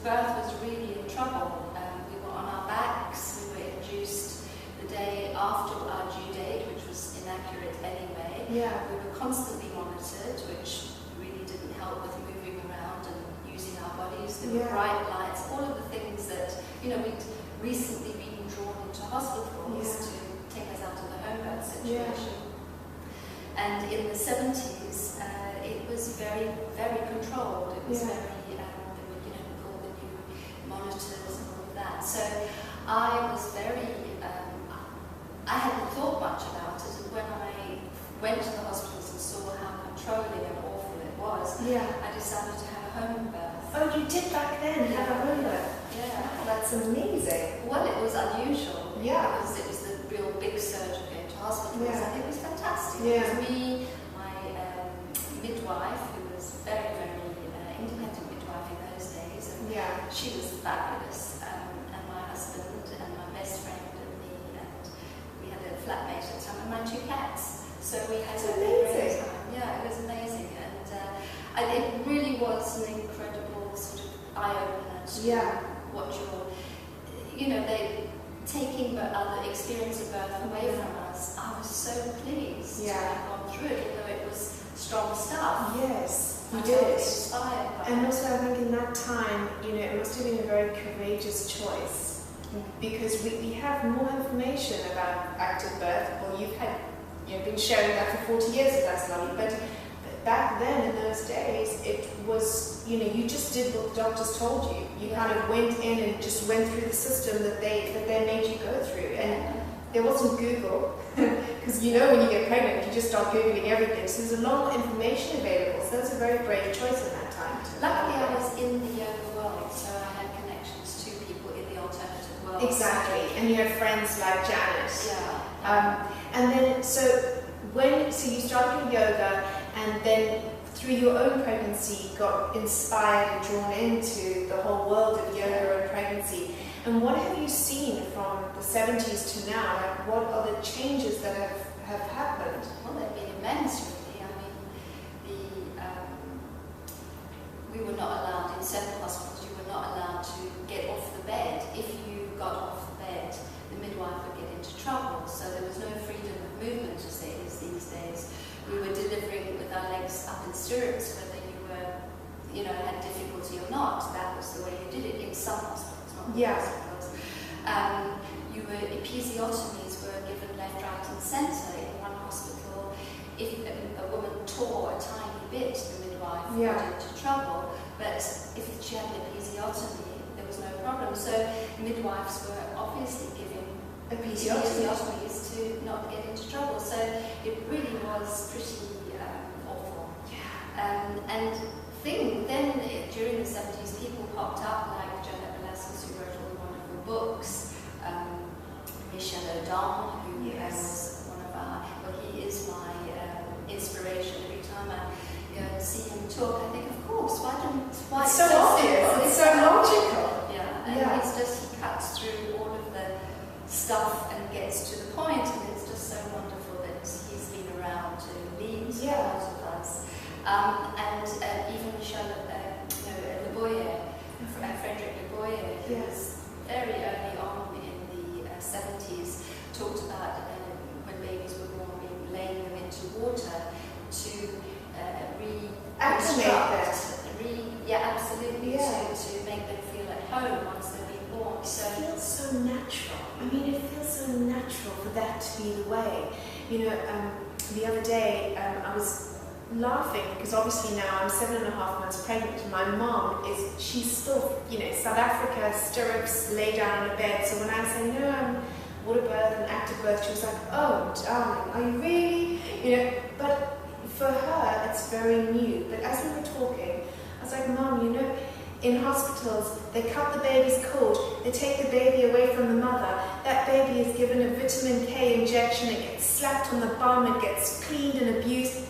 birth was really in trouble. We were on our backs, we were induced the day after our due date, which was inaccurate anyway. Yeah. We were constantly monitored, which really didn't help with moving around and using our bodies. There were bright lights, all of the things that, we'd recently been drawn into hospitals to take us out of the home birth situation. And in the 70s, it was very, very controlled. It was very, there were, all the new monitors and all of that. So I was very, I hadn't thought much about it. And when I went to the hospitals and saw how controlling and awful it was, I decided to have a home birth. Oh, you did back then have a home birth? Yeah. That's amazing. Well, it was unusual. Yeah. Because it was the real big surge of going to hospitals. Yeah. And it was fantastic. Yeah. It was me, my midwife, who was very, very independent midwife in those days. And she was fabulous. And my husband and my best friend and me. And we had a flatmate at the time and my 2 cats. So we had a great time. Yeah, it was amazing. And it really was an incredible sort of eye-opener to what they taking the other experience of birth away from us. I was so pleased to have gone through it, even though it was strong stuff. Yes, you I did. felt inspired by And it. also I think in that time, it must have been a very courageous choice because we have more information about active birth. Well, you've had, been sharing that for 40 years with us, Lolly, but back then, in those days, it was, you just did what the doctors told you. You kind of went in and just went through the system that they made you go through. And there wasn't Google, because when you get pregnant, you just start Googling everything. So there's a lot more information available. So that's a very brave choice in that time. Luckily, I was in the yoga world, so I had connections to people in the alternative world. Exactly. And you had friends like Janet. Yeah. And then, so you started doing yoga, and then through your own pregnancy got inspired and drawn into the whole world of yoga and pregnancy. And what have you seen from the 70s to now? Like, what are the changes that have happened? Well, they've been immense, really. I mean, we were not allowed, in certain hospitals, you were not allowed to get off the bed. If you got off the bed, the midwife would get into trouble. So there was no freedom of movement, as there is these days. We were delivering with our legs up in stirrups, whether you were, had difficulty or not. That was the way you did it in some hospitals, not all hospitals. Episiotomies were given left, right, and centre. In one hospital, if a woman tore a tiny bit, the midwife got into trouble. But if she had an episiotomy, there was no problem. So midwives were obviously giving episiotomies to not get into trouble. So it really was pretty awful. And then during the 70s, people popped up like Balaskas, who wrote all the wonderful books. Michel Audin, who was one of our, he is my inspiration. Every time I go and see him talk, I think, of course, why it's so obvious, it's so logical. And he cuts through all of the stuff and gets to the point, and it's just so wonderful that he's been around to lead those of us. And even Michel Le Boyer, Frederick Le Boyer, who was very early on in the 70s, talked about when babies were born, laying them into water to reconstruct, absolutely, to make them feel at home once they've been born. So it feels so natural. I mean, it feels so natural for that to be the way. The other day I was laughing because obviously now I'm 7.5 months pregnant, and my mom she's still, South Africa, stirrups, lay down on a bed. So when I say, no, I'm water birth and active birth, she was like, oh, darling, are you really? But for her, it's very new. But as we were talking, I was like, Mom, in hospitals, they cut the baby's cord, they take the baby away from the mother, that baby is given a vitamin K injection, it gets slapped on the bum, it gets cleaned and abused.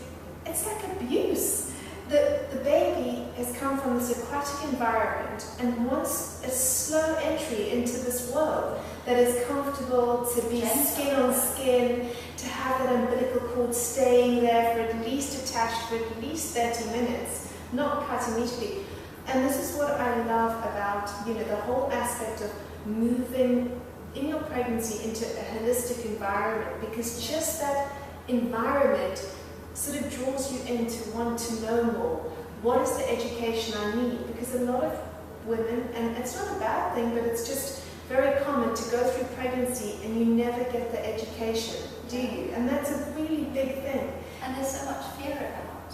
It's like abuse. The baby has come from this aquatic environment and wants a slow entry into this world that is comfortable, to be skin on skin, to have that umbilical cord staying there for at least attached for at least 30 minutes, not cut immediately. And this is what I love about, you know, the whole aspect of moving in your pregnancy into a holistic environment, because just that environment sort of draws you in to want to know more. What is the education I need? Because a lot of women, and it's not a bad thing, but it's just very common to go through pregnancy and you never get the education, do you? And that's a really big thing. And there's so much fear about,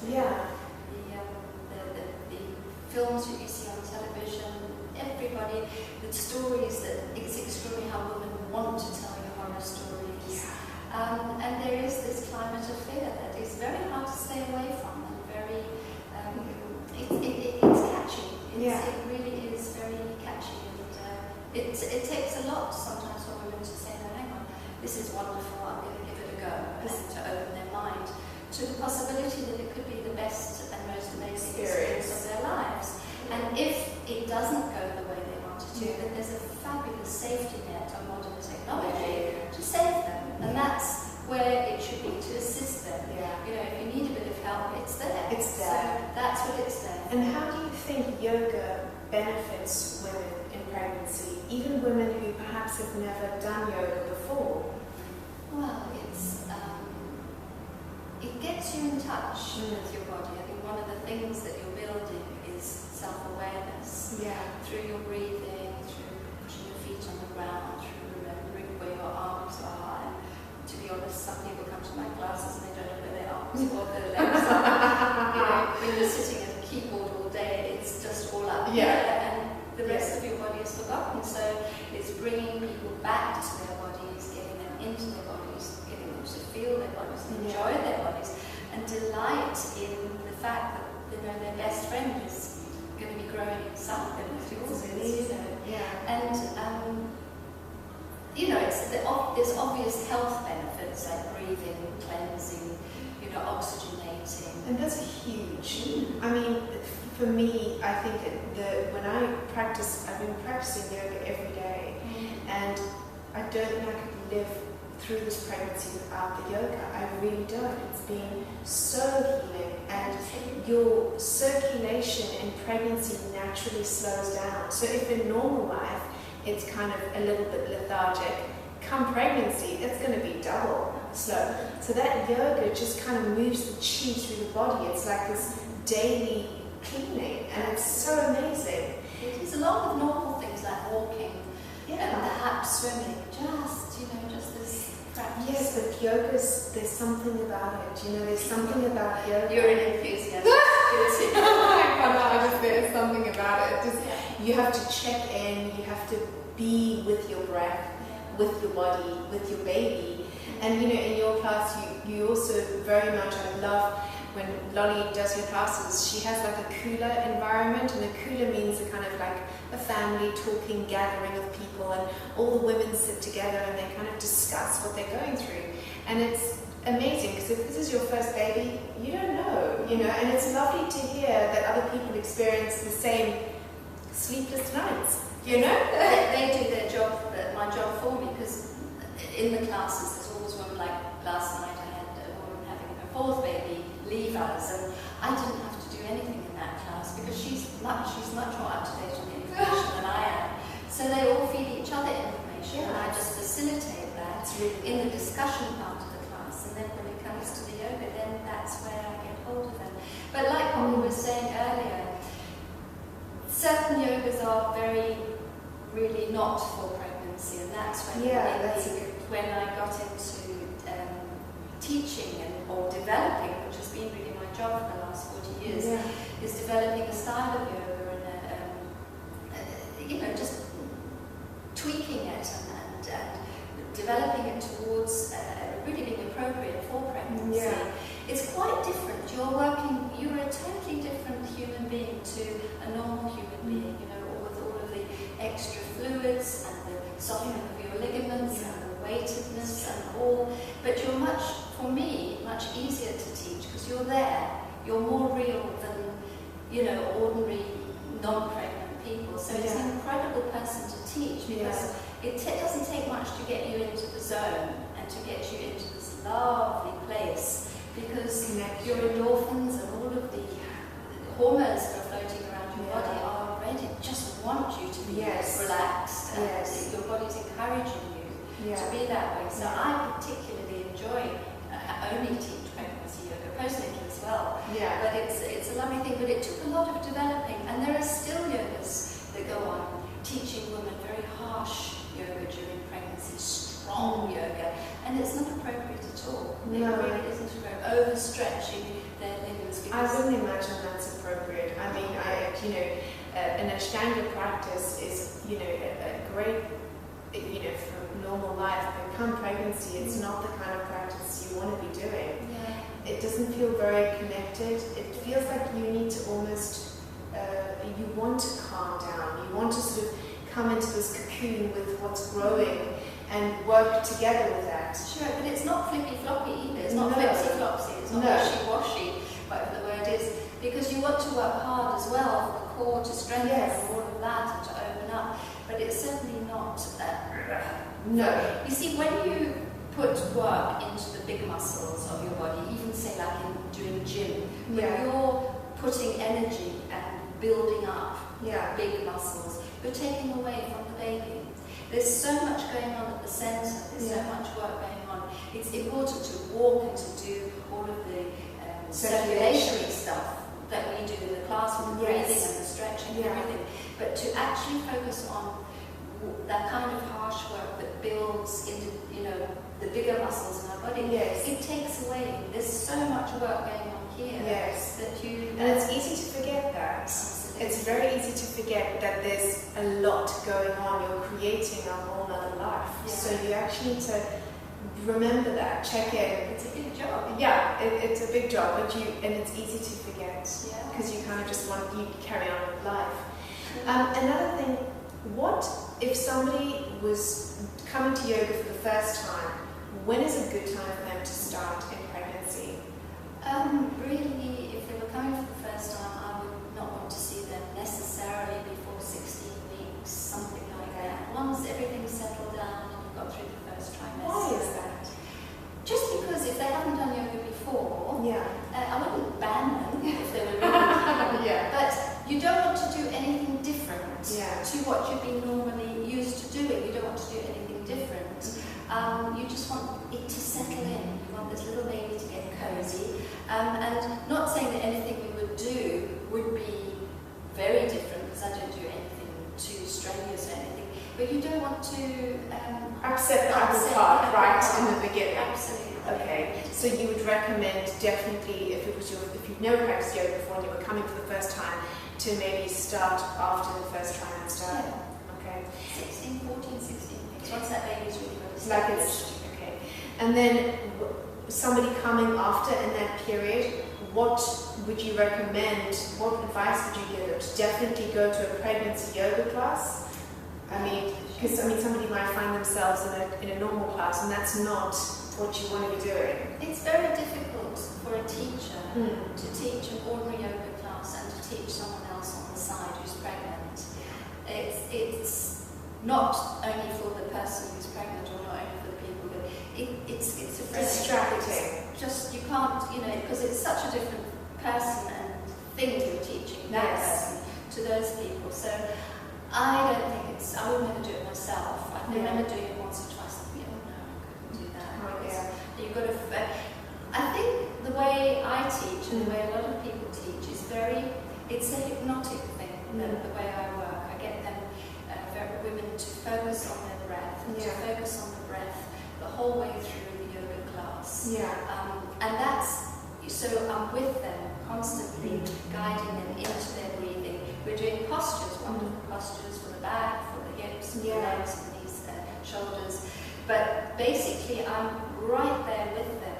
you know, Yeah. the films that you see on television, everybody, the stories that it's extraordinary how women want to tell you horror stories. And there is this climate of fear that is very hard to stay away from, and very, it's catchy. It really is very catchy, and it takes a lot sometimes for women to say, no, hang on, this is wonderful, I'm going to give it a go, and to open their mind to the possibility that it could be the best and most amazing experience of their lives. And if it doesn't go the way they want it to, then there's a fabulous safety net of modern technology to save them. And that's where it should be, to assist them. You know, if you need a bit of help, it's there. It's there. So that's what it's there. And how do you think yoga benefits women in pregnancy, even women who perhaps have never done yoga before? Well, it gets you in touch with your body. I think one of the things that you're building is self-awareness through your breathing, through pushing your feet on the ground, through remembering where your arms are. And to be honest, some people come to my classes and they don't know where their arms or their legs are. You know, when you're sitting at a keyboard all day, it's just all up here, and the rest of your body is forgotten. So it's bringing people back to their bodies, getting them into their bodies, getting them to feel their bodies, enjoy their bodies, and delight in the fact that, you know, their best friend is going to be growing inside them with yours. And you know, there's obvious health benefits like breathing, cleansing, you know, oxygenating. And that's huge. I mean, for me, I think when I practice, I've been practicing yoga every day, and I don't think I could live through this pregnancy without the yoga. I really don't. It's been so healing, and your circulation in pregnancy naturally slows down. So if in normal life it's kind of a little bit lethargic, come pregnancy it's going to be double slow. So that yoga just kind of moves the chi through the body. It's like this daily cleaning, and it's so amazing. It is, along with normal things like walking and perhaps swimming, just this practice. Yes, but yoga's, there's something about it, you know, there's something about yoga. You're an enthusiast. There's something about it. Just, you have to check in, you have to be with your breath, with your body, with your baby. And you know, in your class, you also very much, I love when Lolly does her classes, she has like a cooler environment, and a cooler means a kind of like a family talking gathering of people, and all the women sit together and they kind of discuss what they're going through. And it's amazing, because if this is your first baby, you don't know, you know, and it's lovely to hear that other people experience the same sleepless nights, you know? They do their job, my job for me, because in the classes there's always women, like last night I had a woman having her fourth baby leave us, and I didn't have to do anything in that class because she's much more up to date on the information than I am. So they all feed each other information, and I just facilitate that in the discussion part of the class. And then when it comes to the yoga, then that's where I get hold of them. But like what we were saying earlier, certain yogas are really not for pregnancy, and that's when when I got into teaching or developing, which has been really my job for the last 40 years, is developing a style of yoga and you know, just tweaking it and developing it towards really being appropriate for pregnancy. It's quite different. You're a totally different human being to a normal human being, you know, with all of the extra fluids and the softening of your ligaments and the weightedness and all. But you're for me, much easier to teach because you're there. You're more real than, you know, ordinary non-pregnant people. So it's an incredible person to teach because it doesn't take much to get you into the zone and to get you into this lovely place, because your endorphins and all of the hormones that are floating around your to be that way. So I particularly enjoy only teach pregnancy yoga, postnatal as well. Yeah. But it's a lovely thing. But it took a lot of developing, and there are still yogas that go on teaching women very harsh yoga during pregnancy, strong yoga, and it's not appropriate at all. It really isn't appropriate. Overstretching their limbs. I wouldn't imagine that's appropriate. I mean, an Ashtanga practice is, a great, from normal life. But come pregnancy, it's not the kind of practice you want to be doing. Yeah. It doesn't feel very connected. It feels like you need to almost, you want to calm down. You want to sort of come into this cocoon with what's growing and work together with that. Sure, but it's not flippy-floppy either. It's not flipsy-flopsy. It's not wishy-washy, whatever the word is. Because you want to work hard as well for the core to strengthen and all of that and to open up. But it's certainly not... No. You see, when you put work into the big muscles of your body, even say like in doing gym, when you're putting energy and building up big muscles, you're taking away from the baby. There's so much going on at the centre, there's so much work going on. It's important to walk and to do all of the circulatory stuff that we do in the class with the breathing and the stretching and everything. But to actually focus on that kind of harsh work that builds into, the bigger muscles in our body, it takes away. There's so much work going on here that you... And it's easy to forget that. Absolutely. It's very easy to forget that there's a lot going on. You're creating a whole other life. Yeah. So you actually need to remember that, check in. It's a big job. Yeah, it's a big job, and it's easy to forget because Yeah. you kind of just want you carry on with life. Another thing, what if somebody was coming to yoga for the first time? When is a good time for them to start in pregnancy? Really, if they were coming for the first time, I would not want to see them necessarily before 16 weeks, something like that. Once everything's settled down and you've got through the first trimester. Why is that? Just because if they haven't done yoga before, I wouldn't ban them if they were really keen. But you don't want to do anything different to what you've been normally used to doing. You don't want to do anything different. You just want it to settle in. You want this little baby to get cozy. And not saying that anything we would do would be very different, because I don't do anything too strenuous or anything. But you don't want to upset the apple cart right in the beginning. Absolutely. Okay, so you would recommend definitely, if you've never practiced yoga before and you were coming for the first time, to maybe start after the first trimester. Okay. 16, 14, 16 weeks. Once that baby's really got established. Okay. And then somebody coming after in that period, what would you recommend? What advice would you give them? To definitely go to a pregnancy yoga class? Because somebody might find themselves in a normal class, and that's not what you want to be doing. It's very difficult for a teacher to teach an ordinary yoga class and to teach someone else on the side who's pregnant. It's not only for the person who's pregnant, or not only for the people, but it's a distracting. Just you can't, because it's such a different person and thing you're teaching that person to those people. So I don't think I would never do it myself. I remember doing it once or twice. I couldn't do that. You've got to. I think the way I teach and the way a lot of people teach is it's a hypnotic thing. The way I work, I get them, women, to focus on their breath and to focus on the breath the whole way through the yoga class. And that's so I'm with them constantly, guiding them into their breathing. We're doing postures, wonderful postures for the back, for the hips, and the legs, and these shoulders. But basically, I'm right there with them.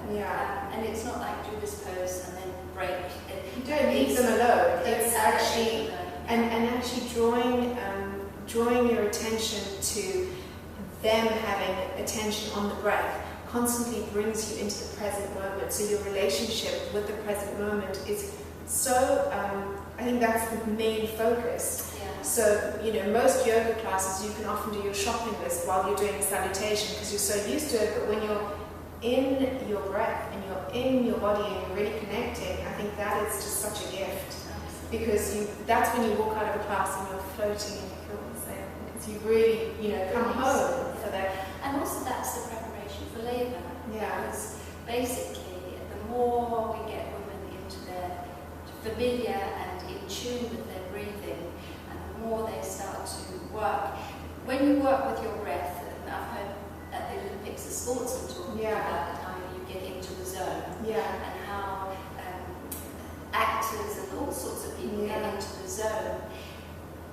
And it's not like do this pose and then break. You don't leave them alone. It's actually and actually drawing your attention to them having attention on the breath constantly brings you into the present moment. So your relationship with the present moment is so. I think that's the main focus. So, most yoga classes, you can often do your shopping list while you're doing salutation because you're so used to it, but when you're in your breath and you're in your body and you're really connecting, I think that is just such a gift. Because that's when you walk out of a class and you're floating and you feel the same. As you really, come home for that. And also that's the preparation for labour. Yeah. Because basically, the more we get women into their familiar and in tune with their breathing, and the more they start to work. When you work with your breath, and I've heard at the Olympics the sportsmen talking about how you get into the zone, and how actors and all sorts of people get into the zone.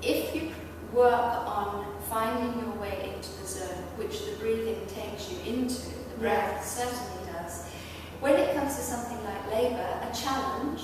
If you work on finding your way into the zone, which the breathing takes you into, the breath certainly does. When it comes to something like labour, a challenge,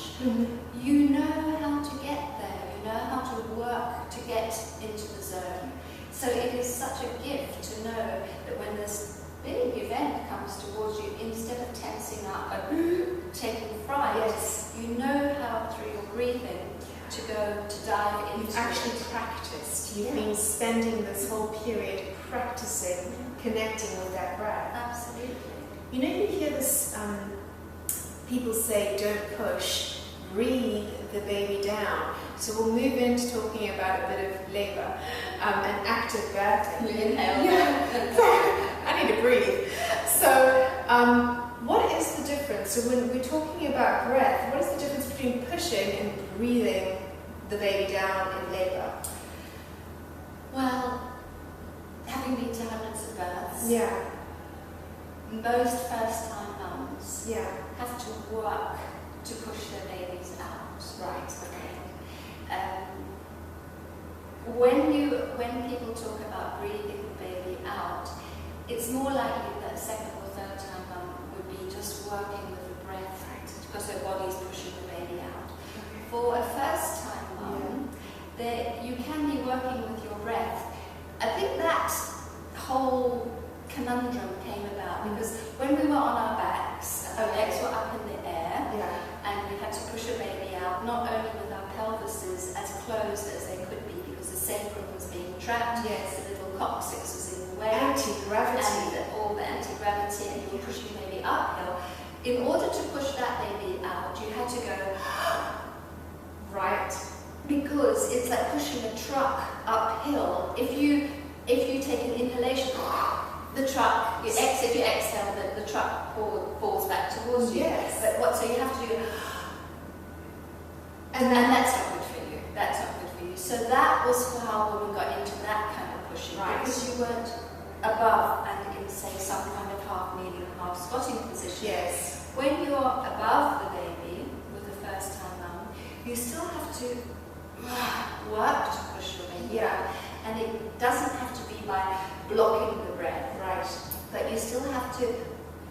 you know how to get there, you know how to work to get into the zone. So it is such a gift to know that when this big event comes towards you, instead of tensing up and taking fright, you know how through your breathing to go to dive into. You've actually practiced. You've been spending this whole period practicing, connecting with that breath. Absolutely. You know, you hear this, people say, don't push, breathe the baby down. So we'll move into talking about a bit of labour and active birthing. I need to breathe. So what is the difference? So when we're talking about breath, what is the difference between pushing and breathing the baby down in labour? Well, having been to hundreds of births, most first-time mums have to work to push their babies out. Right. Okay. When people talk about breathing the baby out, it's more likely that a second or third time mum would be just working with the breath because her body's pushing the baby out. For a first time mum, you can be working with your breath. I think that whole conundrum came about because when we were on our backs, our legs were up in the air, and we had to push a baby out, not only with our pelvises as closed as they could be because the sacrum was being trapped, the little coccyx was in the way, anti-gravity, and all the anti-gravity, and you were pushing the baby uphill. In order to push that baby out, you had to go because it's like pushing a truck uphill. If you take an inhalation, the truck, if you exhale, the truck falls back towards you. But so you have to do, and that's not good for you. That's not good for you. So that was how women got into that kind of pushing, because you weren't above and in, say, some kind of half kneeling, half squatting position. When you're above the baby with the first time mum, you still have to work to push your baby out. And it doesn't have to be by blocking the breath, but you still have to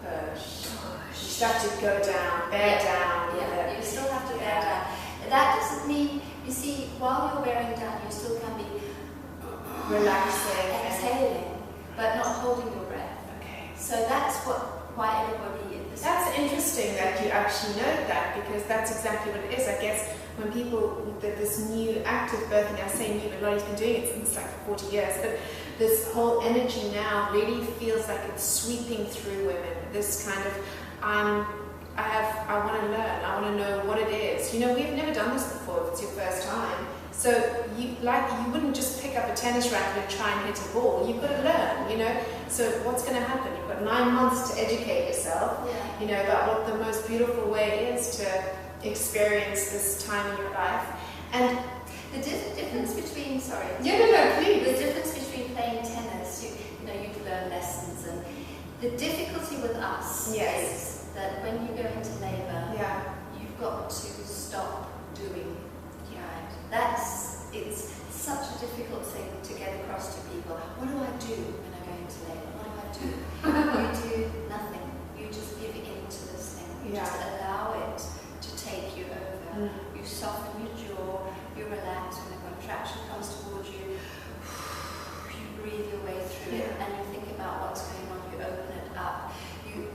push. You still have to go down, bear down. You still have to bear down. That doesn't mean, you see, while you're bearing down, you still can be relaxing, exhaling, but not holding your breath. So that's why everybody is. That's interesting that you actually know that, because that's exactly what it is. I guess when people, this new active birthing, I say new, but Lolly's been doing it since like 40 years, but this whole energy now really feels like it's sweeping through women. This kind of, I want to learn, I want to know what it is. You know, we've never done this before if it's your first time. So you wouldn't just pick up a tennis racket and try and hit a ball. You've got to learn, you know. So what's going to happen? You've got 9 months to educate yourself, you know, about what the most beautiful way is to experience this time in your life. And the difference between, please. The difference between playing tennis, you know, you learn lessons, and the difficulty with us is that when you go into labour, you've got to stop doing. It's such a difficult thing to get across to people. What do I do when I go into labour? What do I do? You do nothing. You just give in to this thing. You just allow it to take you over. You soften your jaw, you relax. When a contraction comes towards you, you breathe your way through it, and you think about what's going on. You open it up.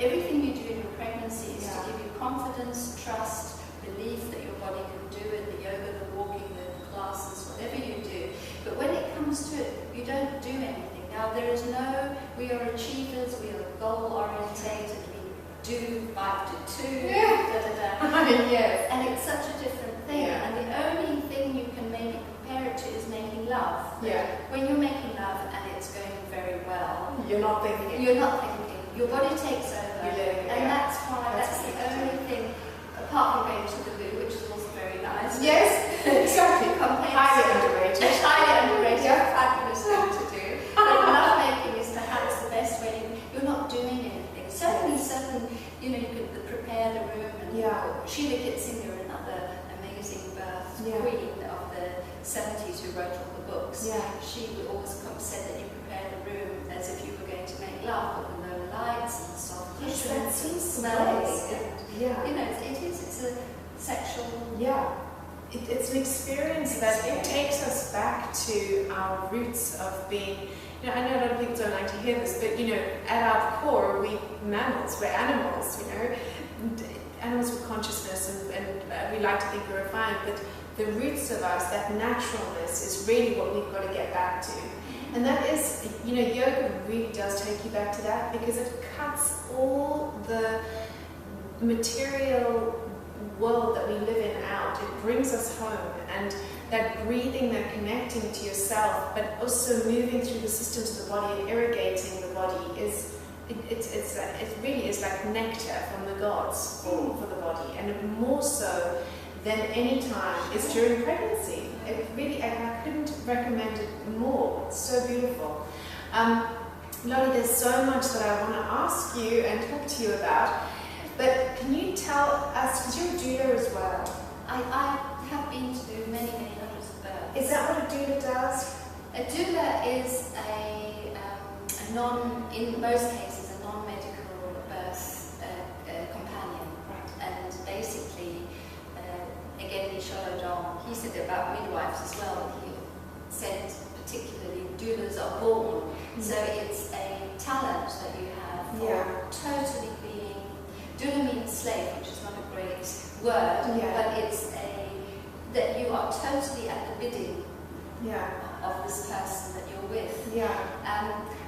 Everything you do in your pregnancy is to give you confidence, trust, belief that your body can do it, the yoga, the walking, the classes, whatever you do. But when it comes to it, you don't do anything. Now, we are achievers, we are goal-orientated, we do 5 to 2, and it's such a different thing. And the only thing you can maybe compare it to is making love. When you're making love, You're not thinking. You're not thinking. Your body takes over. And that's why that's the only thing, apart from going to the loo, which is also very nice. Yes, exactly. Highly underrated. Highly underrated. Fabulous thing to do. But lovemaking is perhaps the best way. You're not doing anything. Certainly, you know, you could prepare the room. And Sheila Kitzinger, another amazing birth queen of the 70s who wrote all the books, she would always said that you prepare the room as if you were going to make love, with the low lights and the soft cushions. That seems smells. You know, it's a sexual. It's an experience that it takes us back to our roots of being. You know, I know a lot of people don't like to hear this, but you know, at our core, we're mammals, we're animals. You know, animals with consciousness, and we like to think we're refined, but the roots of us, that naturalness, is really what we've got to get back to. And that is, you know, yoga really does take you back to that, because it cuts all the material world that we live in out. It brings us home, and that breathing, that connecting to yourself, but also moving through the systems of the body and irrigating the body is, it really is like nectar from the gods for the body, and more so than any time is during pregnancy. It really, I couldn't recommend it more. It's so beautiful. Lolly, there's so much that I want to ask you and talk to you about, but can you tell us, because you're a doula as well. I have been to many hundreds of births. Is that what a doula does? A doula is in most cases, a non-medical birth companion. Right. And basically, again, he said about midwives as well. He said particularly doulas are born. So it's a talent that you have for totally being. Doula means slave, which is not a great word, but it's that you are totally at the bidding of this person that you're with.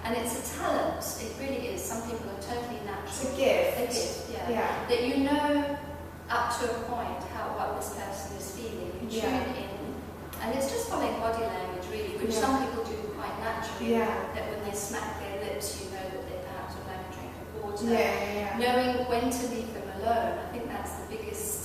And it's a talent. It really is. Some people are totally natural. It's a gift. A gift, that you know up to a point what this person is feeling. You tune in, and it's just following body language really, which some people do quite naturally. That when they smack their lips, you know that they perhaps would like a drink of water. Knowing when to leave them alone. I think that's the biggest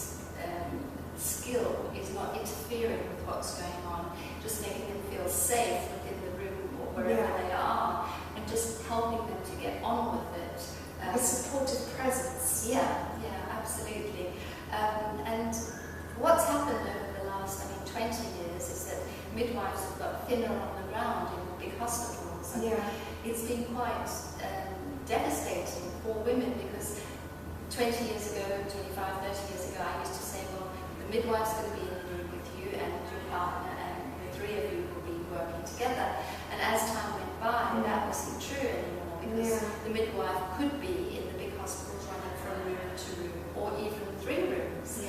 skill, is not interfering with what's going on, just making them feel safe within the room or wherever they are, and just helping them to get on with it. A supportive presence. Absolutely. And what's happened over the last, 20 years is that midwives have got thinner on the ground in big hospitals. And it's been quite devastating for women, because 20 years ago, 25, 30 years ago, I used to say, well, the midwife's going to be in the room with you and your partner, and the three of you will be working together. And as time went by, that wasn't true anymore, because the midwife could be in the big hospitals running from room to room, or even 3 rooms.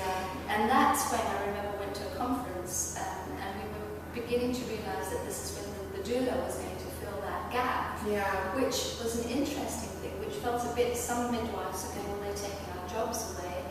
And that's when I remember went to a conference, and we were beginning to realise that this is when the doula was going to fill that gap, which was an interesting thing, which felt a bit, some midwives are going, well, they're taking our jobs away,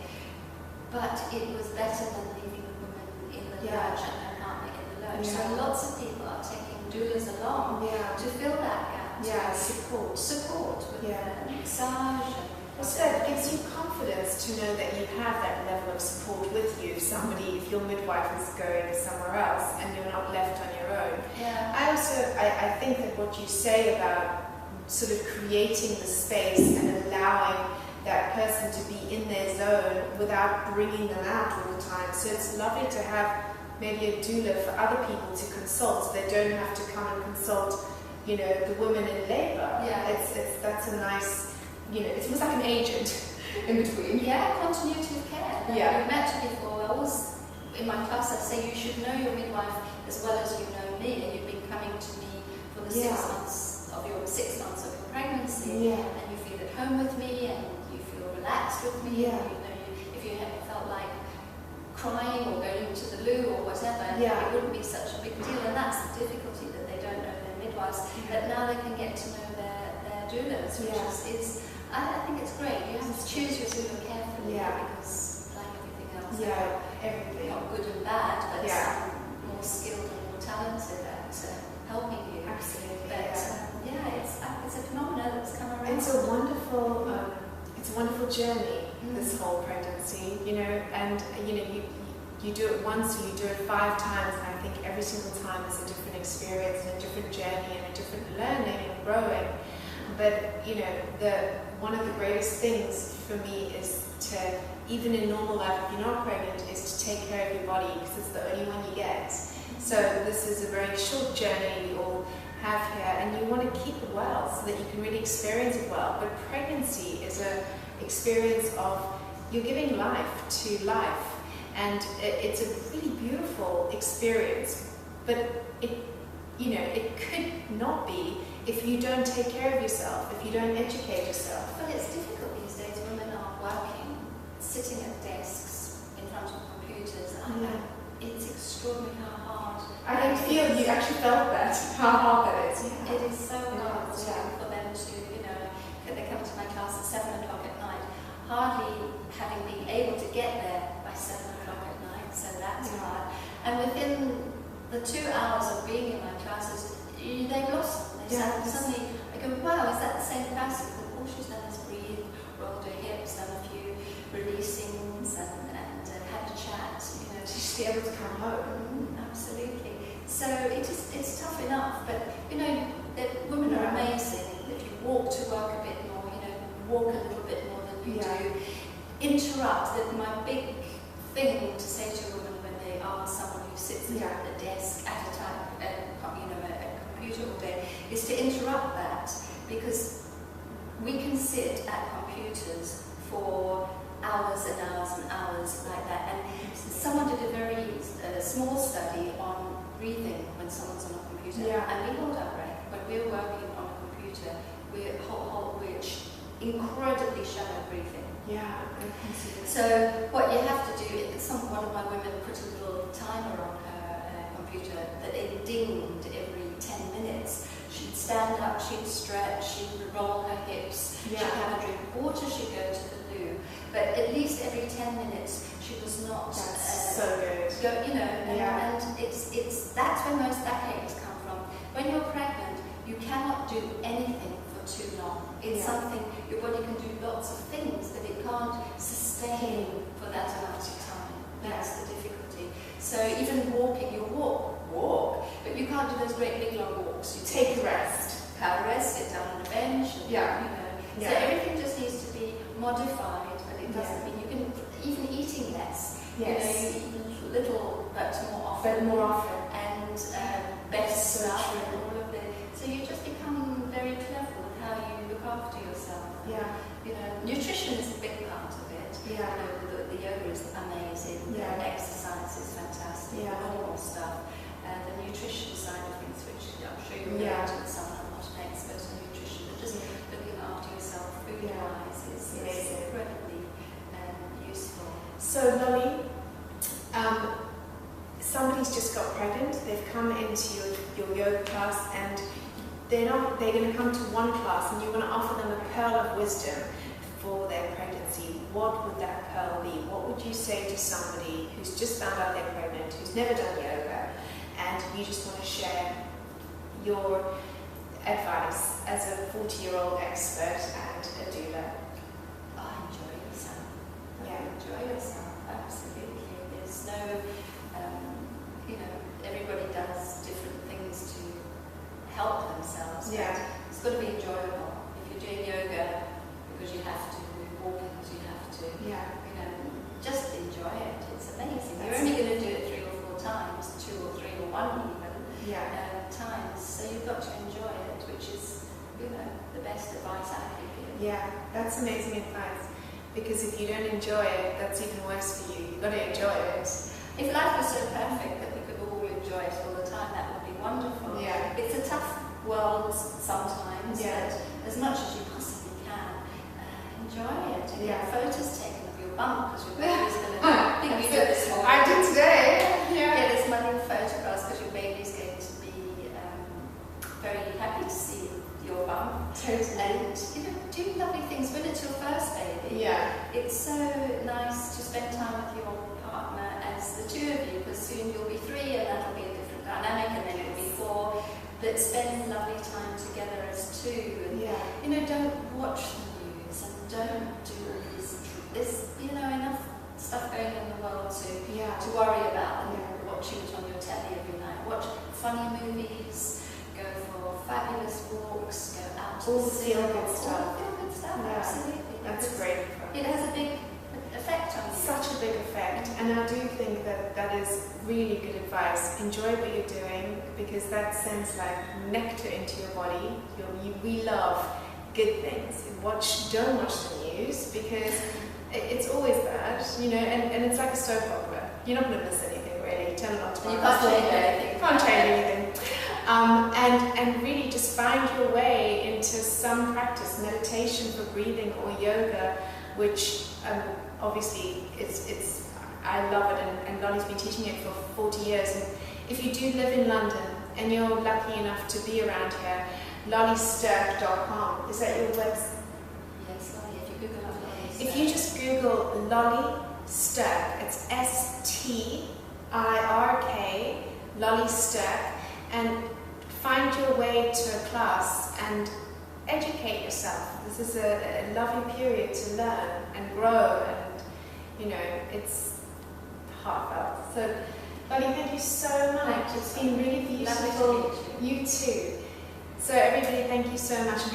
but it was better than leaving the woman in the lurch and her partner in the lurch. So lots of people are taking doulas along to fill that gap, support with massage. So it gives you confidence to know that you have that level of support with you if your midwife is going somewhere else and you're not left on your own. I think that what you say about sort of creating the space and allowing that person to be in their zone without bringing them out all the time. So it's lovely to have maybe a doula for other people to consult, so they don't have to come and consult, the women in labour. That's a nice, it's almost like an agent in between. Continuity of care. We've met before. I always, in my class, I say you should know your midwife as well as you know me, and you've been coming to me for the 6 months of your pregnancy, and you feel at home with me, and you feel relaxed with me. If you had felt like crying or going to the loo or whatever, it wouldn't be such a big deal. And that's the difficulty, that they don't know their midwives. But now they can get to know their doulas, which is I think it's great. You have to choose your doula carefully, because like everything else, everything, not good and bad, but some more skilled and more talented at helping you. Absolutely. But it's a phenomenon. journey, this whole pregnancy, you know, and you know, you do it once or you do it 5 times, and I think every single time is a different experience and a different journey and a different learning and growing. But you know, one of the greatest things for me is to, even in normal life, if you're not pregnant, is to take care of your body, because it's the only one you get. So this is a very short journey we all have here, and you want to keep it well so that you can really experience it well. But pregnancy is an experience of, you're giving life to life, and it's a really beautiful experience. But it, you know, it could not be if you don't take care of yourself, if you don't educate yourself. But it's difficult these days. Women are working, sitting at desks in front of computers, and it's extraordinary how hard. I don't feel you actually felt that, how hard that is. Yeah. It is so hard for them to, you know, they come to my class at 7 o'clock at night, hardly having been able to get there by 7 o'clock at night, so that's hard. And within the 2 hours of being in my classes, they've lost them. Suddenly I go, wow, is that the same person? All she's done is breathe, rolled her hips, done a few releasings, and had a chat, you know, to be able to come home. Absolutely. So it's tough enough, but you know, women are amazing. If you walk to work a bit more, you know, walk a little bit more than you do. Interrupt. That my big thing to say to a woman when they are someone who sits at a desk at a time, you know, a computer all day, is to interrupt that, because we can sit at computers for hours and hours and hours like that. And someone did a very small study on breathing when someone's on a computer, and we hold our breath. When we're working on a computer, we're incredibly shallow breathing. Yeah, I can see that. So what you have to do, one of my women put a little timer on her computer that it dinged every 10 minutes. She'd stand up, she'd stretch, she'd roll her hips, she'd have a drink of water, she'd go to the loo. But at least every 10 minutes she was not so good. You know, and that's where most backaches come from. When you're pregnant, you cannot do anything for too long. It's something, your body can do lots of things, but it can't sustain for that amount of time. That's the difficulty. So even walking, you walk, but you can't do those great big long walks. You take a rest. Have a rest, sit down on a bench, and, you know. So everything just needs to be modified, but it doesn't mean you can, even eating less. You know, you eat little but more often. And better stuff and all of the. So you just become very clever with how you look after yourself. You know, nutrition is a big part of it. You know, the yoga is amazing. The exercise is fantastic. The normal stuff. The nutrition side of things, which I'm sure you'll get into some. I'm not an expert on nutrition, but just looking after yourself food-wise is incredibly useful. So, Lolly, somebody's just got pregnant. They've come into your yoga class, and they're going to come to one class, and you're going to offer them a pearl of wisdom for their pregnancy. What would that pearl be? What would you say to somebody who's just found out they're pregnant, who's never done yoga, and you just want to share your advice as a 40-year-old expert and a doula? Enjoy yourself. Enjoy yourself, absolutely. There's no, you know, everybody does different things to help themselves. It's got to be enjoyable. If you're doing yoga because you have to, walking because you have to, you know, just enjoy it. It's amazing. You're only going to do it 3 or 4 times, 2 or 3 or 1 even times. So you've got to enjoy it, which is, you know, the best advice I could give. Yeah, that's amazing advice. Because if you don't enjoy it, that's even worse for you. You've got to enjoy it. If life was so perfect that we could all enjoy it all the time, that would be wonderful. It's a tough world sometimes, but as much as you possibly can, enjoy it. And get photos taken of your bum, because your baby's going to think you did this morning. I did today. Get as many photographs, because your baby's going to be very happy to see your bum. Totally. And, you know, do lovely things when it's your first baby. It's so nice to spend time with your partner as the 2 of you, because soon you'll be 3 and that'll be a different dynamic, and then you'll be 4. But spend lovely time together as 2. And, you know, don't watch the news and don't do all these there's enough stuff going on in the world to worry about and watching it on your telly every night. Watch funny movies, go for fabulous walks, go out to all the the feel-good all stuff. the feel-good stuff, absolutely. That's great. It has a big effect on you. Such a big effect, and I do think that is really good advice. Enjoy what you're doing, because that sends like nectar into your body. We love good things. Don't watch the news, because it's always that, and it's like a soap opera. You're not going to miss anything really. Turn it on tomorrow. You can't change anything. Can't change anything. And really just find your way into some practice, meditation for breathing or yoga, which obviously I love it, and Lolly's been teaching it for 40 years. And if you do live in London and you're lucky enough to be around here, lollystirk.com. Is that your website? Yes, Lolly. If you Google Lolly Stirk. If you just Google Lolly Stirk, it's STIRK, Lolly Stirk, and find your way to a class and educate yourself. This is a lovely period to learn and grow, and it's heartfelt. So, Lolly, thank you so much. It's been really beautiful. Lovely to meet you. You too. So everybody, thank you so much, and